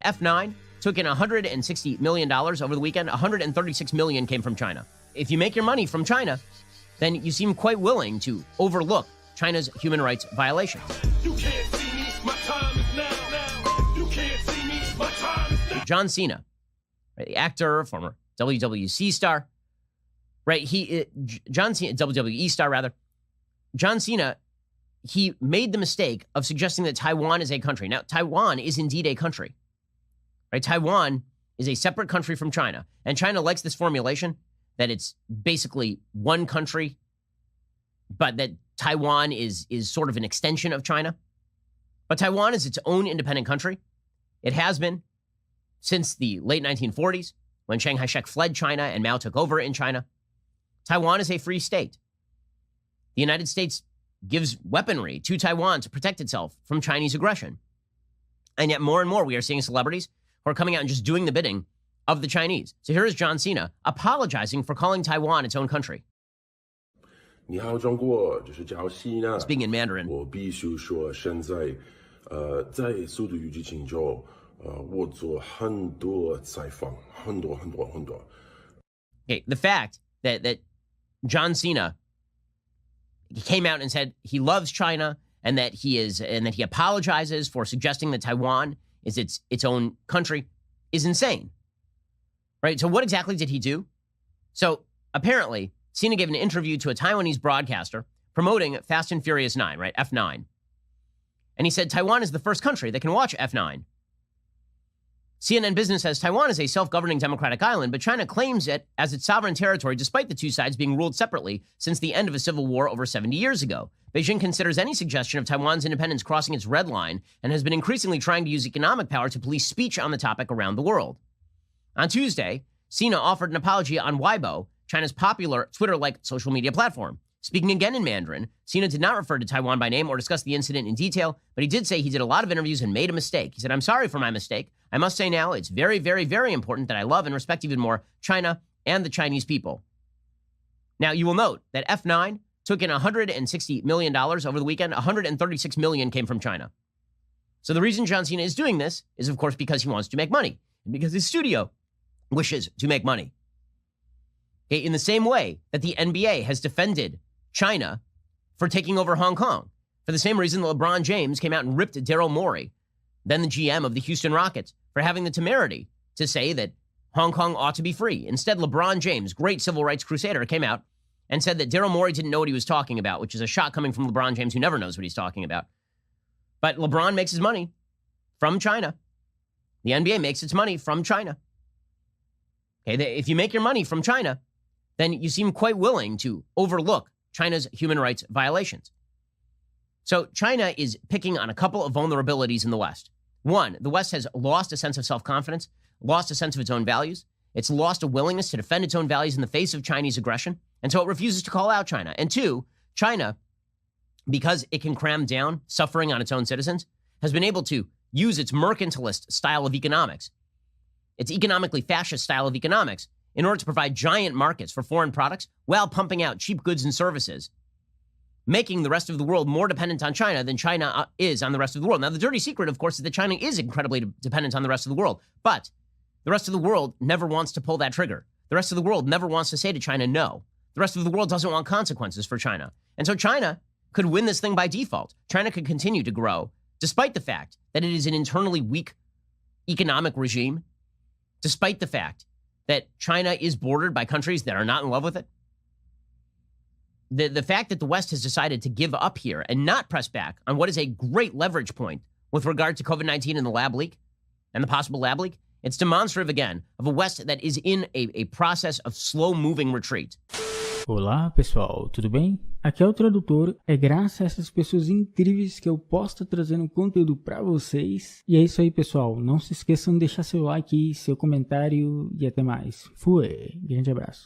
F9 took in $160 million over the weekend. $136 million came from China. If you make your money from China, then you seem quite willing to overlook China's human rights violations. You can't see me, my time is now. You can't see me, my time is now. John Cena, right, the actor, former WWC star, right? John Cena, WWE star rather. John Cena, he made the mistake of suggesting that Taiwan is a country. Now, Taiwan is indeed a country, right? Taiwan is a separate country from China, and China likes this formulation that it's basically one country, but that Taiwan is sort of an extension of China. But Taiwan is its own independent country. It has been since the late 1940s, when Chiang Kai-shek fled China and Mao took over in China. Taiwan is a free state. The United States gives weaponry to Taiwan to protect itself from Chinese aggression. And yet more and more we are seeing celebrities who are coming out and just doing the bidding of the Chinese. So here is John Cena apologizing for calling Taiwan its own country. 你好，中国，这是叫西娜。 Speaking in Mandarin. 我必须说，现在，在速度与激情中，我做很多采访，很多。Okay, the fact that John Cena came out and said he loves China and that he apologizes for suggesting that Taiwan is its own country is insane. Right? So what exactly did he do? So apparently, Cena gave an interview to a Taiwanese broadcaster promoting Fast and Furious 9, right? F9. And he said Taiwan is the first country that can watch F9. CNN Business says Taiwan is a self-governing democratic island, but China claims it as its sovereign territory despite the two sides being ruled separately since the end of a civil war over 70 years ago. Beijing considers any suggestion of Taiwan's independence crossing its red line and has been increasingly trying to use economic power to police speech on the topic around the world. On Tuesday, Cena offered an apology on Weibo, China's popular Twitter-like social media platform. Speaking again in Mandarin, Cena did not refer to Taiwan by name or discuss the incident in detail, but he did say he did a lot of interviews and made a mistake. He said, "I'm sorry for my mistake. I must say now it's very, very, very important that I love and respect even more China and the Chinese people." Now, you will note that F9 took in $160 million over the weekend. $136 million came from China. So the reason John Cena is doing this is, of course, because he wants to make money and because his studio wishes to make money. Okay, in the same way that the NBA has defended China for taking over Hong Kong, for the same reason that LeBron James came out and ripped Daryl Morey, then the GM of the Houston Rockets, for having the temerity to say that Hong Kong ought to be free. Instead, LeBron James, great civil rights crusader, came out and said that Daryl Morey didn't know what he was talking about, which is a shot coming from LeBron James, who never knows what he's talking about. But LeBron makes his money from China. The NBA makes its money from China. Okay, if you make your money from China, then you seem quite willing to overlook China's human rights violations. So China is picking on a couple of vulnerabilities in the West. One, the West has lost a sense of self-confidence, lost a sense of its own values. It's lost a willingness to defend its own values in the face of Chinese aggression, and so it refuses to call out China. And two, China, because it can cram down suffering on its own citizens, has been able to use its mercantilist style of economics, its economically fascist style of economics, in order to provide giant markets for foreign products while pumping out cheap goods and services, making the rest of the world more dependent on China than China is on the rest of the world. Now, the dirty secret, of course, is that China is incredibly dependent on the rest of the world, but the rest of the world never wants to pull that trigger. The rest of the world never wants to say to China, no. The rest of the world doesn't want consequences for China. And so China could win this thing by default. China could continue to grow, despite the fact that it is an internally weak economic regime, despite the fact that China is bordered by countries that are not in love with it. The fact that the West has decided to give up here and not press back on what is a great leverage point with regard to COVID-19 and the lab leak and the possible lab leak, it's demonstrative, again, of a West that is in a process of slow-moving retreat. Olá, pessoal, tudo bem? Aqui é o Tradutor. É graças a essas pessoas incríveis que eu posso estar trazendo conteúdo para vocês. E é isso aí, pessoal. Não se esqueçam de deixar seu like, seu comentário e até mais. Fui! Grande abraço.